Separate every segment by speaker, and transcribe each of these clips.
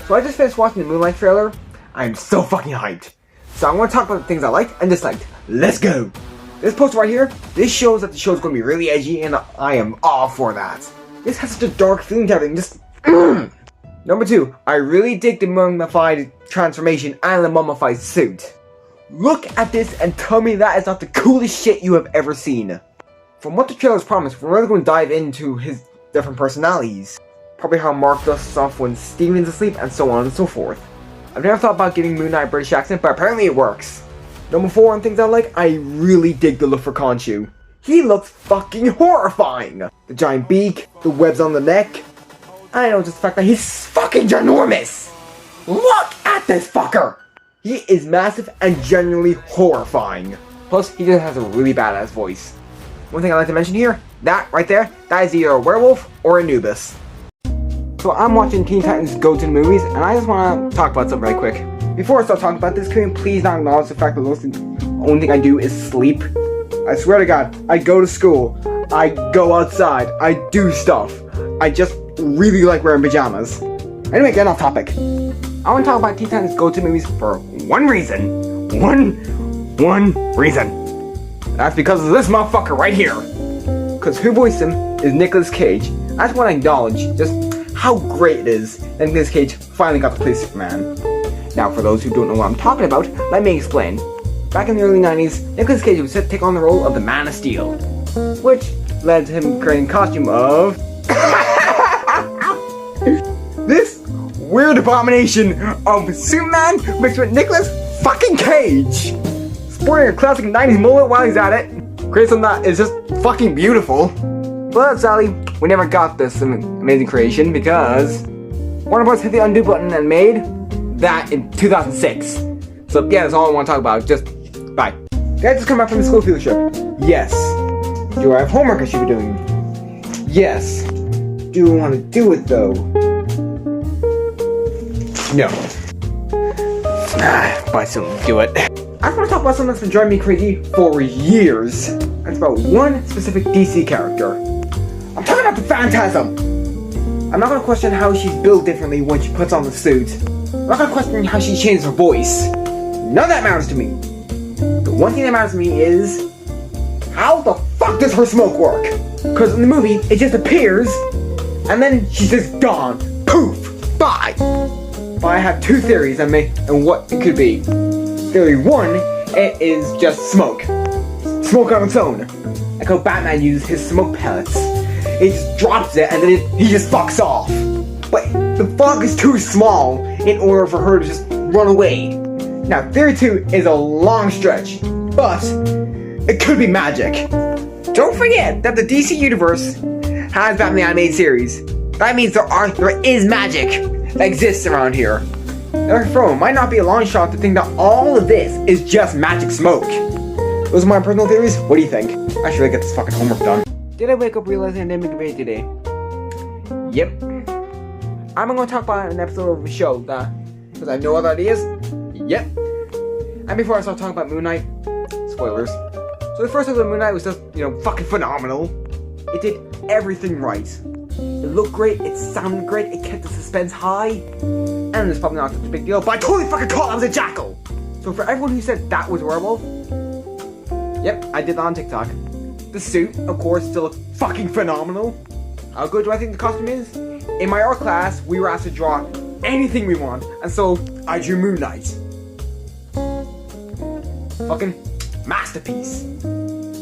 Speaker 1: So I just finished watching the Moon Knight trailer. I'm so fucking hyped. So I'm going to talk about the things I liked and disliked. Let's go! This poster right here, this shows that the show's going to be really edgy, and I am all for that. This has such a dark feeling to everything, just Number 2, I really dig the mummified transformation and the mummified suit. Look at this and tell me that is not the coolest shit you have ever seen. From what the trailer's promised, we're really going to dive into his different personalities. Probably how Mark dusts off when Steven's asleep, and so on and so forth. I've never thought about giving Moon Knight a British accent, but apparently it works. Number 4 on things I like, I really dig the look for Khonshu. He looks fucking horrifying! The giant beak, the webs on the neck. I know just the fact that he's fucking ginormous! Look at this fucker! He is massive and genuinely horrifying. Plus, he just has a really badass voice. One thing I'd like to mention here, that right there, that is either a werewolf or Anubis. So I'm watching Teen Titans Go to the Movies, and I just want to talk about something really quick. Before I start talking about this, can you please not acknowledge the fact that the only thing I do is sleep? I swear to God, I go to school, I go outside, I do stuff. I just really like wearing pajamas. Anyway, getting off topic. I want to talk about Teen Titans Go to Movies for one reason. One reason. That's because of this motherfucker right here. Because who voiced him is Nicolas Cage. I just want to acknowledge just how great it is that Nicolas Cage finally got to play Superman. Now, for those who don't know what I'm talking about, let me explain. Back in the early 90s, Nicolas Cage was set to take on the role of the Man of Steel, which led to him creating a costume of this weird abomination of Superman mixed with Nicolas fucking Cage, sporting a classic 90s mullet while he's at it. Create something that is just fucking beautiful. But sadly, we never got this amazing creation because Warner Bros. Hit the undo button and made that in 2006. So yeah, that's all I want to talk about. Just bye. Did I just come back from the school field trip? Yes. Do I have homework I should be doing? Yes. Do I want to do it though? No. But I still do it. I want to talk about something that's been driving me crazy for years. And it's about one specific DC character. I'm talking about the Phantasm! I'm not gonna question how she's built differently when she puts on the suit. I'm not gonna question how she changes her voice. None of that matters to me. The one thing that matters to me is how the fuck does her smoke work? Because in the movie, it just appears, and then she's just gone. Poof! Bye! But I have two theories on what it could be. Theory 1, it is just smoke. Smoke on its own. Like how Batman uses his smoke pellets. He just drops it and then he just fucks off. But the fog is too small in order for her to just run away. Now, theory 2 is a long stretch, but it could be magic. Don't forget that the DC Universe has Batman the Animated Series. That means there is magic that exists around here. Therefore, it might not be a long shot to think that all of this is just magic smoke. Those are my personal theories. What do you think? I should really get this fucking homework done. Did I wake up realizing I didn't make a video today? Yep. I'm going to talk about an episode of a show that, because I have no other ideas. Yep. And before I start talking about Moon Knight, spoilers. So the first episode of Moon Knight was just, fucking phenomenal. It did everything right. It looked great, it sounded great, it kept the suspense high. And it's probably not such a big deal, but I totally fucking thought I was a jackal! So for everyone who said that was a werewolf, yep, I did that on TikTok. The suit, of course, still looks fucking phenomenal. How good do I think the costume is? In my art class, we were asked to draw anything we want, and so I drew Moon Knight. Fucking masterpiece.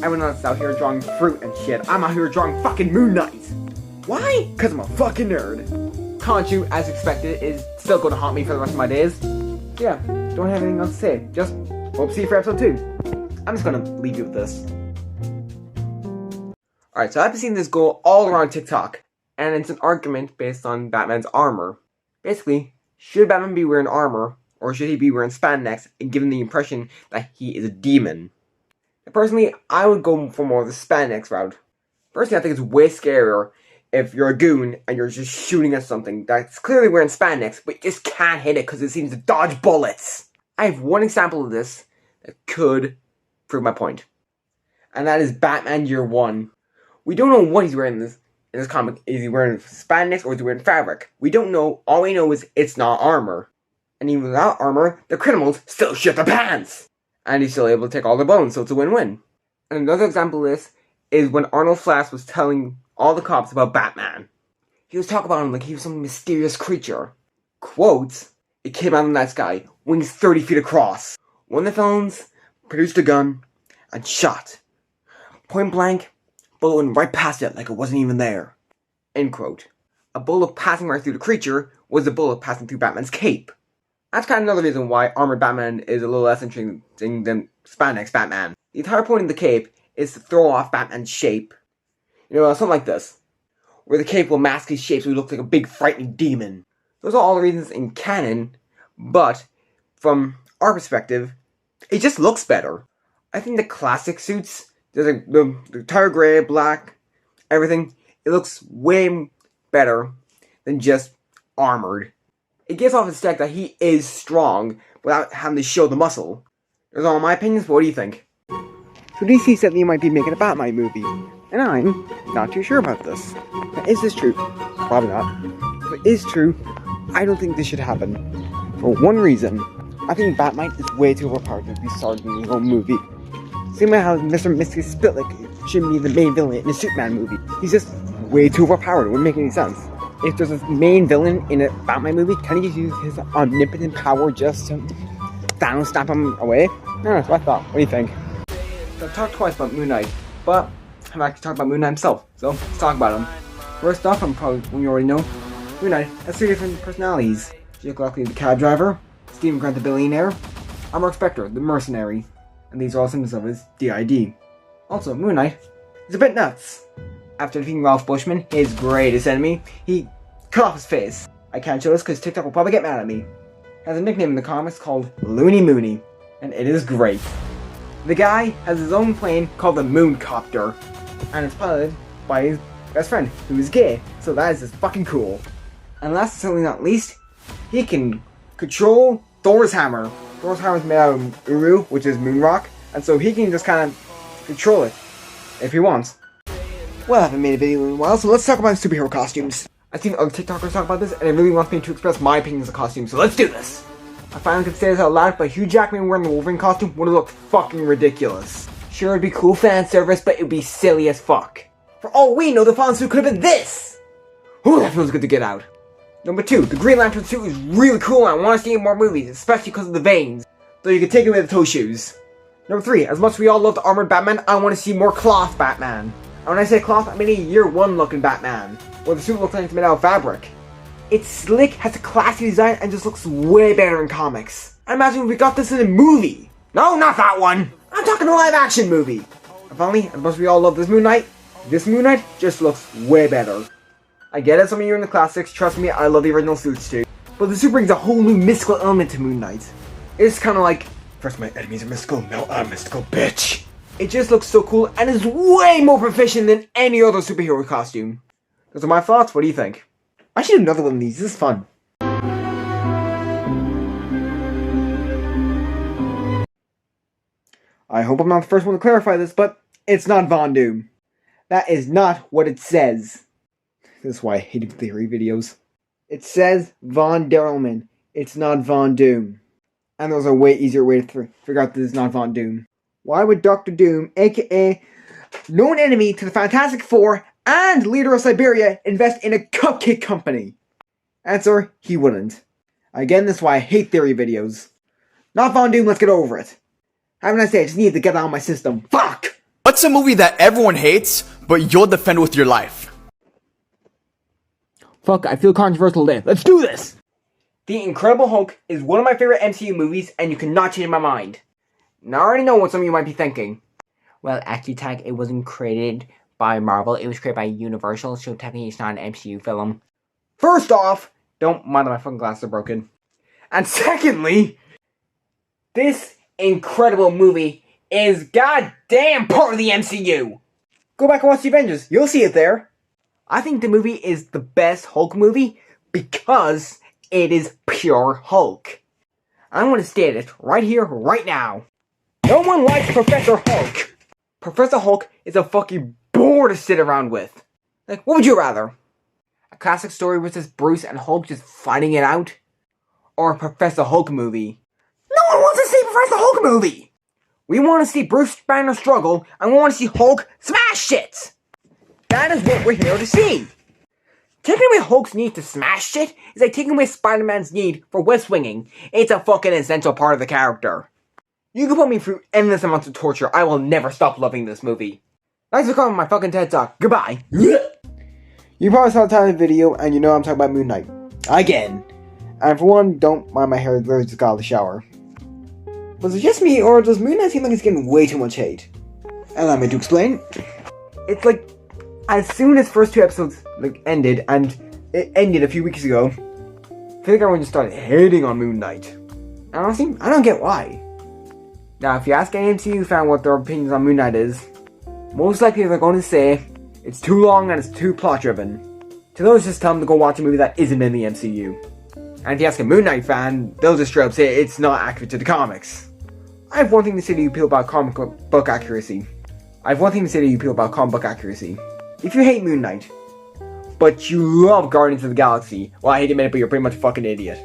Speaker 1: Everyone else out here drawing fruit and shit. I'm out here drawing fucking Moon Knight. Why? Because I'm a fucking nerd. Khonshu, as expected, is still going to haunt me for the rest of my days. Yeah, don't have anything else to say. Just hope to see you for episode 2. I'm just going to leave you with this. Alright, so I've been seeing this go all around TikTok, and it's an argument based on Batman's armor. Basically, should Batman be wearing armor, or should he be wearing spandex and giving the impression that he is a demon? And personally, I would go for more of the spandex route. Personally, I think it's way scarier if you're a goon and you're just shooting at something that's clearly wearing spandex, but you just can't hit it because it seems to dodge bullets. I have one example of this that could prove my point. And that is Batman Year One. We don't know what he's wearing in this. in this comic, is he wearing spandex or is he wearing fabric? We don't know. All we know is it's not armor. And even without armor, the criminals still shit their pants! And he's still able to take all their bones, so it's a win-win. And another example of this is when Arnold Flash was telling all the cops about Batman. He was talking about him like he was some mysterious creature. Quotes, "It came out of the night sky, wings 30 feet across. One of the villains produced a gun and shot. Point blank, bullet went right past it like it wasn't even there." End quote. A bullet passing right through the creature was a bullet passing through Batman's cape. That's kind of another reason why Armored Batman is a little less interesting than Spandex Batman. The entire point of the cape is to throw off Batman's shape. You know, something like this, where the cape will mask his shape so he looks like a big frightening demon. Those are all the reasons in canon, but from our perspective, it just looks better. I think the classic suits, there's like the entire gray, black, everything, it looks way better than just armored. It gives off the aesthetic that he is strong without having to show the muscle. Those are all my opinions, but what do you think? So DC said they might be making a Batman movie, and I'm not too sure about this. Now, is this true? Probably not. If it is true, I don't think this should happen. For one reason, I think Batman is way too overpowered to be starred in his own movie. Same way how Mr. Mystery Spitlick shouldn't be the main villain in a Superman movie. He's just way too overpowered, it wouldn't make any sense. If there's a main villain in a Batman movie, can he just use his omnipotent power just to snap him away? No, that's what I thought. What do you think? So I've talked twice about Moon Knight, but I've actually talked about Moon Knight himself, so let's talk about him. First off, when you already know, Moon Knight has 3 different personalities. Jake Lockley, the cab driver, Stephen Grant, the billionaire, and Mark Spector, the mercenary, and these are all symptoms of his DID. Also, Moon Knight is a bit nuts. After defeating Ralph Bushman, his greatest enemy, he cut off his face. I can't show this because TikTok will probably get mad at me. He has a nickname in the comics called Looney Mooney, and it is great. The guy has his own plane called the Mooncopter, and it's piloted by his best friend, who is gay, so that is just fucking cool. And last and certainly not least, he can control Thor's hammer. Thor's hammer is made out of Uru, which is moon rock, and so he can just kind of control it, if he wants. Well, I haven't made a video in a while, so let's talk about superhero costumes. I've seen other TikTokers talk about this, and it really wants me to express my opinions of costumes, so let's do this! I finally could say this out loud, but Hugh Jackman wearing the Wolverine costume would have looked fucking ridiculous. Sure, it'd be cool fan service, but it'd be silly as fuck. For all we know, the fallen suit could have been this! Ooh, that feels good to get out. Number 2, the Green Lantern suit is really cool and I want to see it in more movies, especially because of the veins. So you can take away the toe shoes. Number 3, as much as we all love the armored Batman, I want to see more cloth Batman. And when I say cloth, I mean a year 1 looking Batman, where the suit looks like it's made out of fabric. It's slick, has a classy design, and just looks way better in comics. I imagine we got this in a movie. No, not that one! I'm talking a live action movie! And finally, as much as we all love this Moon Knight just looks way better. I get it, some of you in the classics, trust me, I love the original suits too. But the suit brings a whole new mystical element to Moon Knight. It's kind of like, first my enemies are mystical, now I'm a mystical bitch. It just looks so cool and is way more proficient than any other superhero costume. Those are my thoughts, what do you think? I should do another one of these, this is fun. I hope I'm not the first one to clarify this, but it's not Von Doom. That is not what it says. This is why I hate theory videos. It says Von Derelman. It's not Von Doom. And there's a way easier way to figure out this is not Von Doom. Why would Dr. Doom, aka known enemy to the Fantastic Four and leader of Siberia, invest in a cupcake company? Answer, he wouldn't. Again, this is why I hate theory videos. Not Von Doom, let's get over it. Have a nice day, I just need to get out of my system. Fuck!
Speaker 2: What's a movie that everyone hates, but you'll defend with your life?
Speaker 1: Fuck, I feel controversial today. Let's do this! The Incredible Hulk is one of my favorite MCU movies, and you cannot change my mind. Now I already know what some of you might be thinking. Well, actually, Tag, it wasn't created by Marvel, it was created by Universal, so technically it's not an MCU film. First off, don't mind that my fucking glasses are broken. And secondly, this incredible movie is goddamn part of the MCU! Go back and watch The Avengers, you'll see it there. I think the movie is the best Hulk movie because it is pure Hulk. I want to state it right here, right now. No one likes Professor Hulk. Professor Hulk is a fucking bore to sit around with. Like, what would you rather? A classic story with just Bruce and Hulk just fighting it out? Or a Professor Hulk movie? No one wants to see Professor Hulk movie! We want to see Bruce Banner struggle, and we want to see Hulk smash shit! That is what we're here to see! Taking away Hulk's need to smash shit is like taking away Spider-Man's need for web swinging. It's a fucking essential part of the character. You can put me through endless amounts of torture, I will never stop loving this movie. Thanks for coming on my fucking TED Talk. Goodbye. You probably saw the title of the video, and you know I'm talking about Moon Knight. Again. And for one, don't mind my hair, literally just got out of the shower. Was it just me, or does Moon Knight seem like it's getting way too much hate? Allow me to explain. It's like, as soon as first 2 episodes ended, and it ended a few weeks ago, I feel like everyone just started hating on Moon Knight. And honestly, I don't get why. Now, if you ask any MCU fan what their opinions on Moon Knight is, most likely they're going to say, it's too long and it's too plot-driven. To those, just tell them to go watch a movie that isn't in the MCU. And if you ask a Moon Knight fan, they'll just straight up say it's not accurate to the comics. I have one thing to say to you people about comic book accuracy. If you hate Moon Knight, but you love Guardians of the Galaxy, well, I hate to admit it, but you're pretty much a fucking idiot.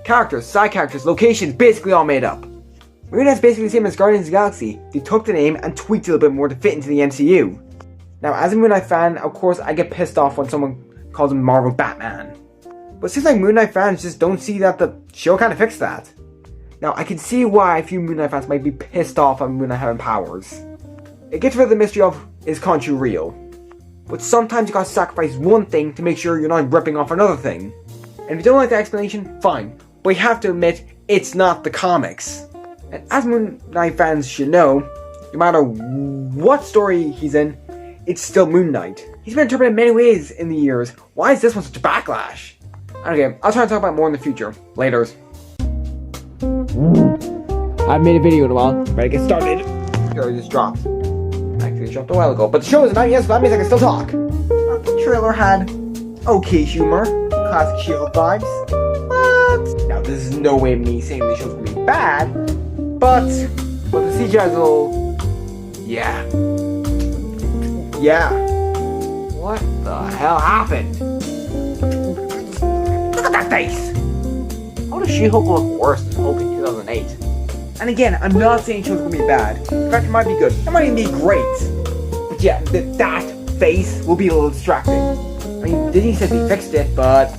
Speaker 1: Characters, side characters, locations, basically all made up. Moon Knight's basically the same as Guardians of the Galaxy. They took the name and tweaked it a little bit more to fit into the MCU. Now, as a Moon Knight fan, of course, I get pissed off when someone calls him Marvel Batman. But it seems like Moon Knight fans just don't see that the show kind of fixed that. Now, I can see why a few Moon Knight fans might be pissed off on Moon Knight having powers. It gets rid of the mystery of, is Khonshu real? But sometimes you gotta sacrifice one thing to make sure you're not ripping off another thing. And if you don't like that explanation, fine. But you have to admit, it's not the comics. And as Moon Knight fans should know, no matter what story he's in, it's still Moon Knight. He's been interpreted in many ways in the years. Why is this one such a backlash? Okay, I'll try to talk about more in the future. Laters. I haven't made a video in a while. Ready to get started. Here, it just dropped. Actually, it dropped a while ago. But the show isn't out yet, so that means I can still talk. The trailer had okay humor, classic Shield vibes. But now, this is no way me saying the show's gonna be bad. But the CGI is a little... Yeah. What the hell happened? Look at that face! How does She-Hulk look worse than Hulk in 2008? And again, I'm not saying show's gonna be bad. In fact, it might be good. It might even be great. But yeah, that face will be a little distracting. I mean, Disney said they fixed it, but...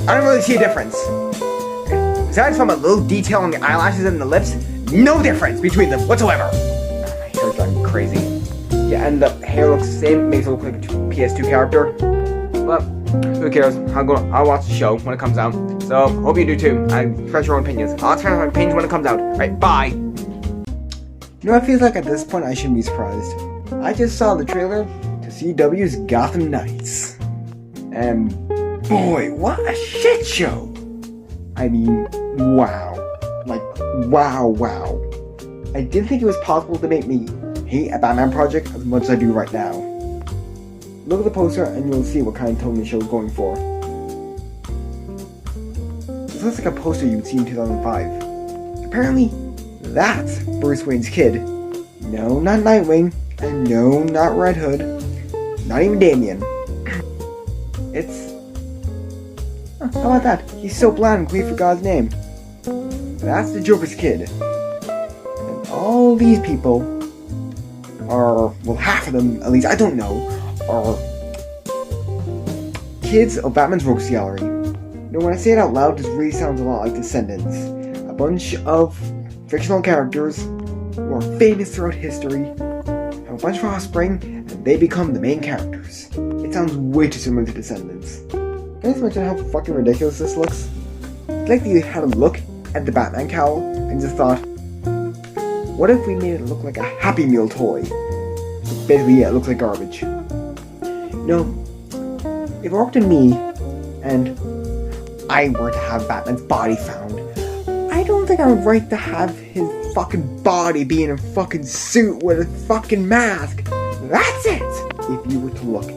Speaker 1: I don't really see a difference. Besides from a little detail on the eyelashes and the lips, no difference between them whatsoever. My hair's driving me crazy. Yeah, and the hair looks the same, makes it look like a PS2 character. But who cares? I'll watch the show when it comes out. So hope you do too. I express your own opinions. I'll express my opinions when it comes out. Right, bye. You know, it feels like at this point I shouldn't be surprised. I just saw the trailer to CW's Gotham Knights, and boy, what a shit show! I mean, wow. Like, wow. I didn't think it was possible to make me hate a Batman project as much as I do right now. Look at the poster and you'll see what kind of tone the show is going for. This looks like a poster you would see in 2005. Apparently, that's Bruce Wayne's kid. No, not Nightwing, and no, not Red Hood. Not even Damian. It's... how about that? He's so bland and completely forgot his name. That's the Joker's kid. And all these people are, well, half of them, at least, I don't know, are kids of Batman's Rogues Gallery. You know, when I say it out loud, this really sounds a lot like Descendants. A bunch of fictional characters who are famous throughout history, have a bunch of offspring, and they become the main characters. It sounds way too similar to Descendants. Can I just mention how fucking ridiculous this looks? It's like they had a look at the Batman cowl and just thought, what if we made it look like a Happy Meal toy? So basically, yeah, it looks like garbage. You know, if it were up to me, and I were to have Batman's body found, I don't think I would right to have his fucking body be in a fucking suit with a fucking mask. That's it! If you were to look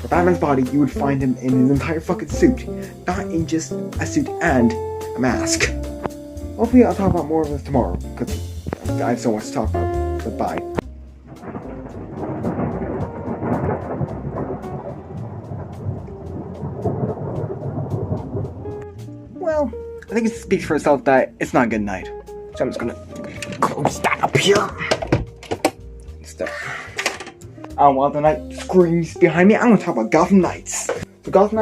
Speaker 1: for Batman's body, you would find him in his entire fucking suit, not in just a suit and a mask. Hopefully I'll talk about more of this tomorrow, because I have so much to talk about. Goodbye. well, I think it speaks for itself that it's not a good night. So I'm just gonna close that up here. I don't want the night screams behind me. I'm gonna talk about Gotham Knights. So Gotham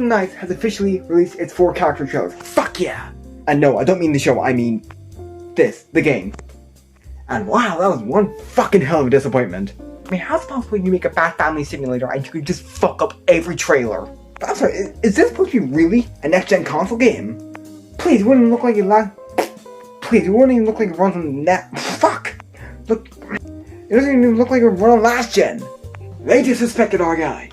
Speaker 1: Knights has officially released its 4 character trailer. Fuck yeah! And no, I don't mean the show, I mean the game. And wow, that was one fucking hell of a disappointment. I mean, how's it possible you make a Bat Family simulator and you can just fuck up every trailer? But I'm sorry, is this supposed to be really a next-gen console game? Please, it wouldn't look like Please, it wouldn't even look like it runs on the net. Fuck! Look, it doesn't even look like it runs on last gen. They disrespected our guy.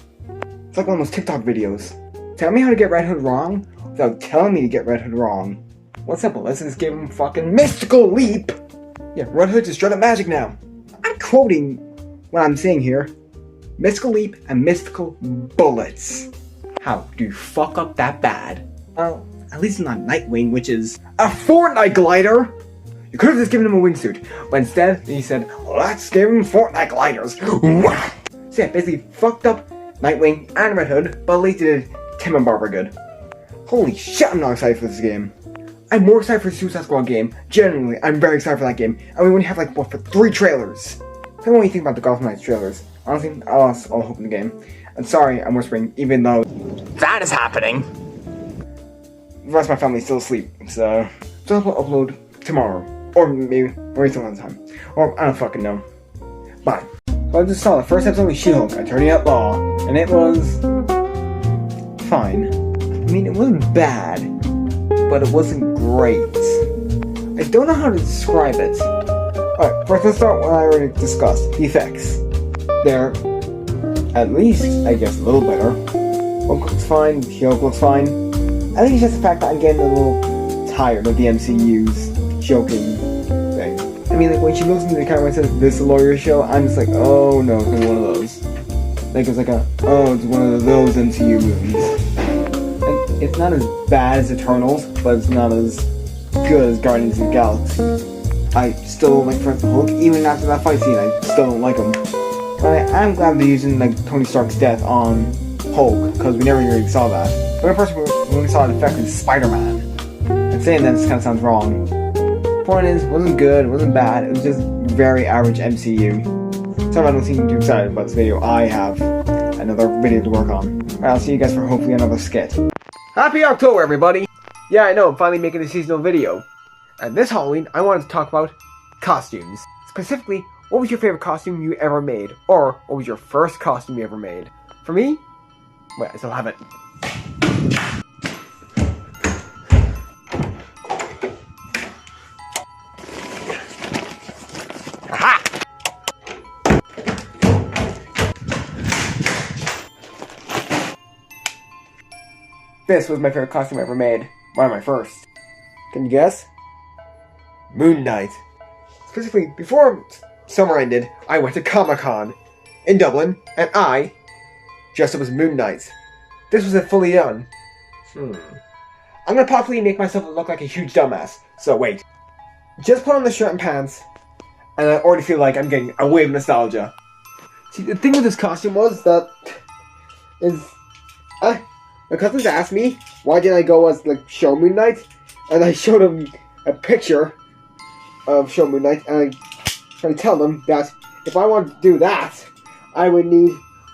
Speaker 1: It's like one of those TikTok videos. Tell me how to get Red Hood wrong without telling me to get Red Hood wrong. What's simple? Let's just give him fucking mystical leap. Yeah, Red Hood's just straight up magic now. I'm quoting what I'm saying here. Mystical leap and mystical bullets. How do you fuck up that bad? Well, at least it's not Nightwing, which is a Fortnite glider! You could have just given him a wingsuit, but instead, he said, let's give him Fortnite gliders! So yeah, basically fucked up Nightwing and Red Hood, but at least it did Tim and Barbara good. Holy shit, I'm not excited for this game. I'm more excited for the Suicide Squad game. Genuinely, I'm very excited for that game. And we only have like, what, for 3 trailers? Tell me what you think about the Gotham Knights trailers. Honestly, I lost all hope in the game. And sorry, I'm whispering, even though that is happening. The rest of my family's still asleep, so I'll upload tomorrow, or maybe some other time, or I don't fucking know. Bye. So I just saw the first episode of She-Hulk, Attorney at Law, and it was fine. I mean, it wasn't bad, but it wasn't great. I don't know how to describe it. Alright, first let's start what I already discussed. The effects. They're at least, I guess, a little better. Hulk looks fine, She-Hulk looks fine. I think it's just the fact that I'm getting a little tired of the MCU's joking thing. I mean, like, when she looks into the camera and says, this is a lawyer show, I'm just like, oh no, it's gonna be one of those. Like, it's like it's one of those MCU movies. And it's not as bad as Eternals, but it's not as good as Guardians of the Galaxy. I still don't like Friends of Hulk, even after that fight scene, I still don't like him. But I'm glad they're using, like, Tony Stark's death on Hulk, because we never really saw that. But first, we only saw it affect Spider-Man. And saying that just kind of sounds wrong. Point is, it wasn't good, it wasn't bad, it was just very average MCU. Sorry I don't seem too excited about this video. I have another video to work on. Alright, I'll see you guys for hopefully another skit. Happy October, everybody! Yeah, I know, I'm finally making a seasonal video. And this Halloween, I wanted to talk about costumes. Specifically, what was your favorite costume you ever made? Or, what was your first costume you ever made? For me, wait, I still have it. Aha! This was my favorite costume I ever made. One of my first. Can you guess? Moon Knight. Specifically, before summer ended, I went to Comic-Con in Dublin, and I dressed up as Moon Knight. This was it fully done. I'm gonna possibly make myself look like a huge dumbass. So wait. Just put on the shirt and pants, and I already feel like I'm getting a wave of nostalgia. See, the thing with this costume was that my cousins asked me why didn't I go as like Show Moon Knight, and I showed them a picture of Show Moon Knight, and I tried to tell them that if I wanted to do that, I would need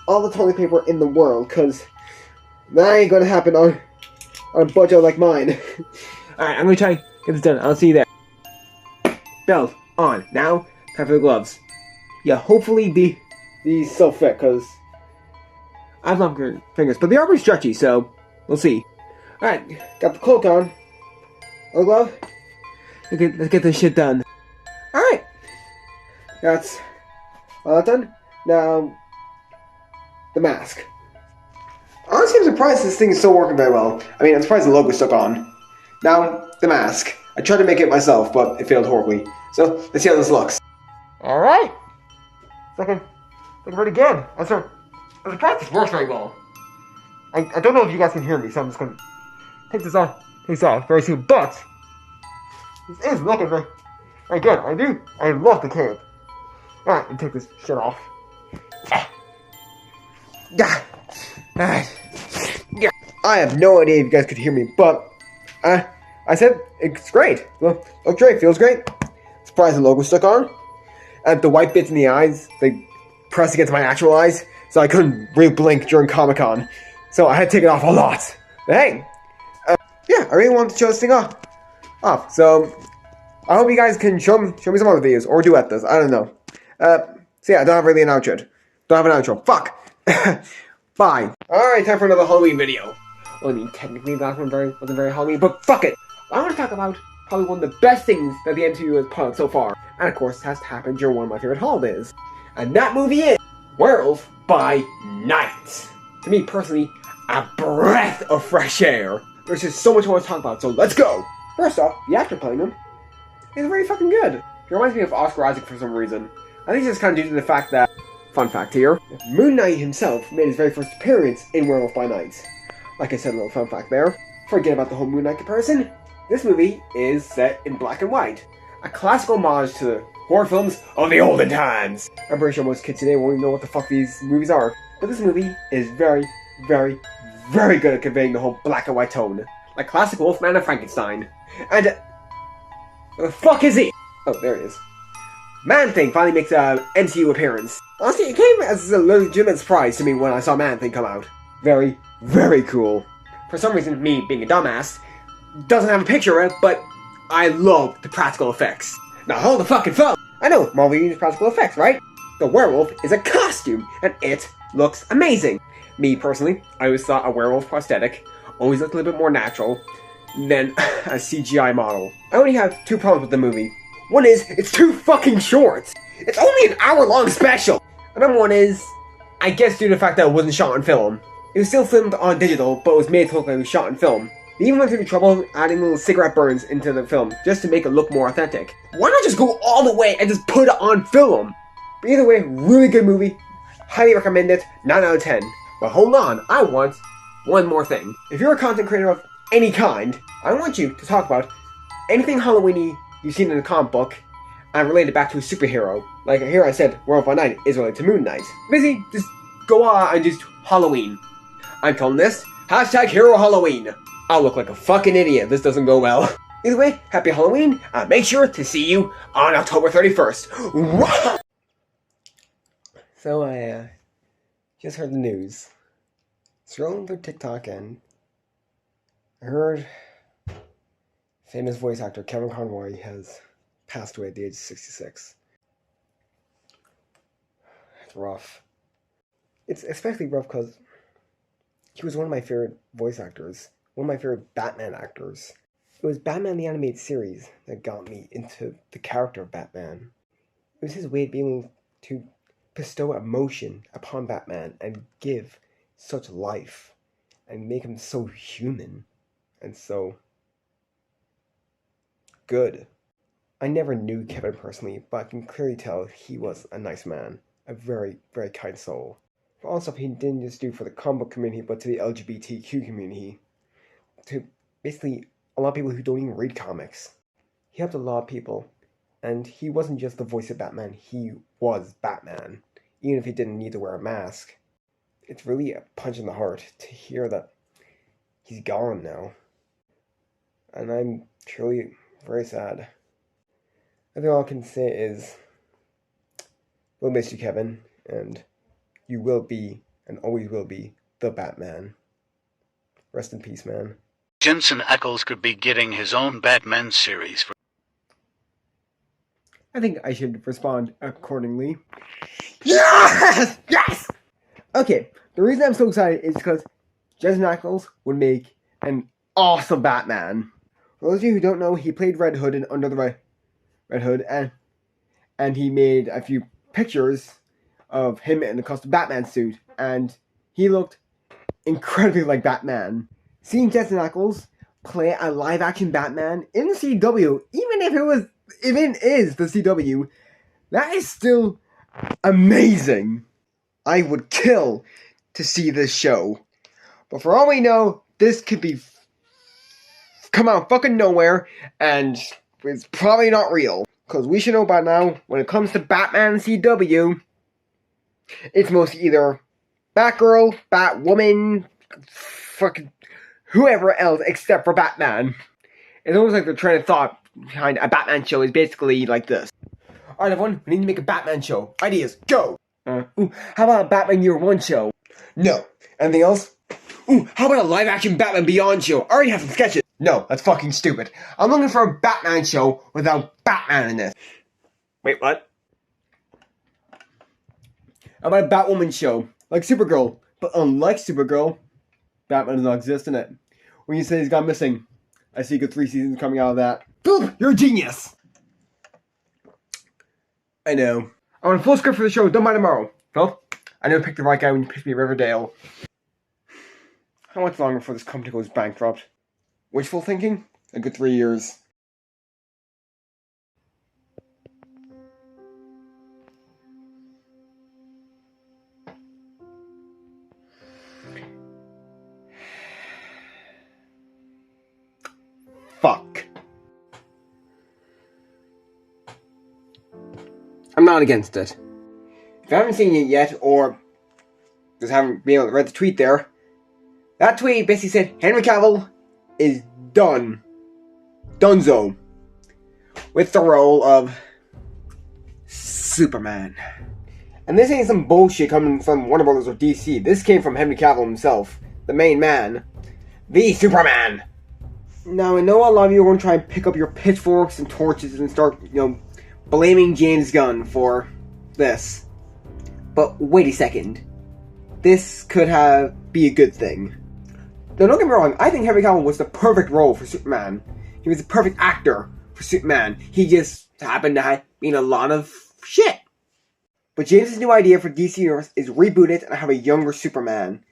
Speaker 1: all the toilet paper in the world, because that ain't gonna happen on a budget like mine. Alright, I'm gonna try to get this done. I'll see you there. Belt on. Now, time for the gloves. Yeah, hopefully these still fit, because I have longer fingers, but they are pretty stretchy, so we'll see. Alright, got the cloak on. The glove. Let's get this shit done. Alright. That's all that done. Now, the mask. Honestly, I'm surprised this thing is still working very well. I mean, I'm surprised the logo stuck on. Now, the mask. I tried to make it myself, but it failed horribly. So, let's see how this looks. Alright. Second. Right again. I'm surprised this works very well. I don't know if you guys can hear me, so I'm just gonna take this off very soon. But this is looking very good. I love the cape. Alright, let me take this shit off. Yeah. Yeah, I have no idea if you guys could hear me, but I said it's great. Look great, feels great. Surprised the logo stuck on. And the white bits in the eyes, they pressed against my actual eyes, so I couldn't really blink during Comic-Con. So I had to take it off a lot. But hey, yeah, I really wanted to show this thing off. So I hope you guys can show me some other videos or duet this. I don't know. So yeah, I don't have really an outro. Don't have an outro. Fuck. Bye. Alright, time for another Halloween video. Well, I mean, technically that one wasn't very Halloween, but fuck it. I want to talk about probably one of the best things that the MCU has put out so far. And of course, it has to happen during one of my favorite holidays. And that movie is Werewolf by Night. To me, personally, a breath of fresh air. There's just so much more to talk about, so let's go! First off, the actor playing him is very fucking good. He reminds me of Oscar Isaac for some reason. I think it's just kind of due to the fact that, fun fact here, Moon Knight himself made his very first appearance in Werewolf by Night. Like I said, a little fun fact there. Forget about the whole Moon Knight comparison. This movie is set in black and white. A classical homage to the horror films of the olden times. I'm pretty sure most kids today won't even know what the fuck these movies are. But this movie is very, very, very good at conveying the whole black and white tone. Like classic Wolfman and Frankenstein. And where the fuck is he? Oh, there he is. Man-Thing finally makes an MCU appearance. Honestly, it came as a legitimate surprise to me when I saw Man-Thing come out. Very, very cool. For some reason, me being a dumbass, doesn't have a picture of it, but I love the practical effects. Now hold the fucking phone! I know, Marvel uses practical effects, right? The werewolf is a costume, and it looks amazing. Me, personally, I always thought a werewolf prosthetic always looked a little bit more natural than a CGI model. I only have two problems with the movie. One is, it's too fucking short. It's only an hour-long special. Another one is, I guess due to the fact that it wasn't shot on film. It was still filmed on digital, but it was made to look like it was shot on film. They even went through the trouble adding little cigarette burns into the film, just to make it look more authentic. Why not just go all the way and just put it on film? But either way, really good movie. Highly recommend it. 9 out of 10. But hold on, I want one more thing. If you're a content creator of any kind, I want you to talk about anything Halloween-y you've seen in a comic book and relate it back to a superhero. Like here I said, Werewolf by Night is related to Moon Knight. Basically, just go on and just Halloween. I'm calling this #Hero Halloween. I'll look like a fucking idiot if this doesn't go well. Either way, happy Halloween, and make sure to see you on October 31st. So I just heard the news. Scrolling through TikTok and I heard famous voice actor Kevin Conroy has passed away at the age of 66. It's rough. It's especially rough because he was one of my favorite voice actors. One of my favorite Batman actors. It was Batman the Animated Series that got me into the character of Batman. It was his way of being able to bestow emotion upon Batman and give such life and make him so human and so good. I never knew Kevin personally, but I can clearly tell he was a nice man. A very, very kind soul. For all stuff he didn't just do for the comic book community, but to the LGBTQ community. To basically a lot of people who don't even read comics. He helped a lot of people. And he wasn't just the voice of Batman, he was Batman. Even if he didn't need to wear a mask. It's really a punch in the heart to hear that he's gone now. And I'm truly very sad. I think all I can say is, we'll miss you, Kevin, and you will be, and always will be, the Batman. Rest in peace, man.
Speaker 3: Jensen Ackles could be getting his own Batman series.
Speaker 1: I think I should respond accordingly. Yes! Yes! Okay, the reason I'm so excited is because Jensen Ackles would make an awesome Batman. For those of you who don't know, he played Red Hood in Under the Red Hood, and he made a few pictures of him in a custom Batman suit, and he looked incredibly like Batman. Seeing Jensen Ackles play a live-action Batman in the CW, even if it is the CW, that is still amazing. I would kill to see this show. But for all we know, this could be come out fucking nowhere, and it's probably not real. Because we should know by now, when it comes to Batman CW, it's mostly either Batgirl, Batwoman, fucking whoever else except for Batman. It's almost like the train of thought behind a Batman show is basically like this. Alright everyone, we need to make a Batman show. Ideas, go! Ooh, how about a Batman Year One show? No. Anything else? Ooh, how about a live-action Batman Beyond show? I already have some sketches. No, that's fucking stupid. I'm looking for a Batman show without Batman in it. Wait, what? How about a Batwoman show? Like Supergirl. But unlike Supergirl, Batman does not exist in it. When you say he's gone missing, I see good 3 seasons coming out of that. Philip, you're a genius! I know. I want a full script for the show done by tomorrow. Well, I never picked the right guy when you picked me Riverdale. How much longer before this company goes bankrupt? Wishful thinking? A good 3 years. Fuck. I'm not against it. If you haven't seen it yet, or just haven't been able to read the tweet there, that tweet basically said Henry Cavill is done. Dunzo. With the role of Superman. And this ain't some bullshit coming from Warner Brothers or DC. This came from Henry Cavill himself. The main man. The Superman. Now, I know a lot of you are going to try and pick up your pitchforks and torches and start, blaming James Gunn for this. But wait a second. This could be a good thing. Now, don't get me wrong, I think Henry Cavill was the perfect role for Superman. He was the perfect actor for Superman. He just happened to have been a lot of shit. But James' new idea for DC Universe is reboot it and have a younger Superman.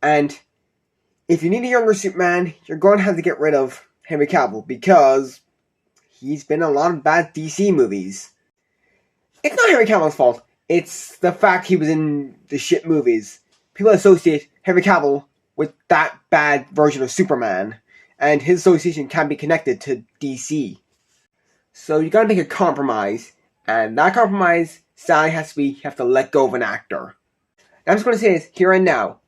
Speaker 1: And if you need a younger Superman, you're going to have to get rid of Henry Cavill because he's been in a lot of bad DC movies. It's not Henry Cavill's fault. It's the fact he was in the shit movies. People associate Henry Cavill with that bad version of Superman, and his association can be connected to DC. So you gotta make a compromise, and that compromise sadly has to be you have to let go of an actor. And I'm just gonna say this here and now.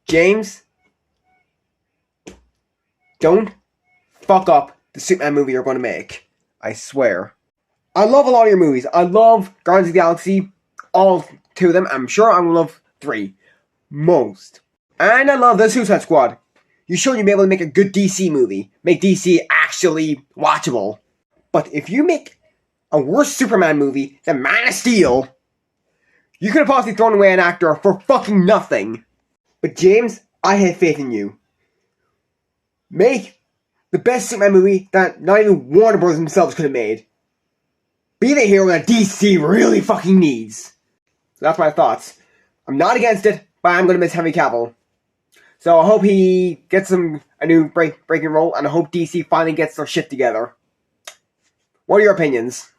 Speaker 1: James, don't fuck up the Superman movie you're gonna make. I swear. I love a lot of your movies. I love Guardians of the Galaxy, all 2 of them. I'm sure I'm gonna love 3. Most. And I love the Suicide Squad. You showed you'd be able to make a good DC movie. Make DC actually watchable. But if you make a worse Superman movie than Man of Steel, you could have possibly thrown away an actor for fucking nothing. But James, I have faith in you. Make the best Superman movie that not even Warner Bros. Themselves could have made. Be the hero that DC really fucking needs. So that's my thoughts. I'm not against it, but I'm going to miss Henry Cavill. So I hope he gets a new breaking role, and I hope DC finally gets their shit together. What are your opinions?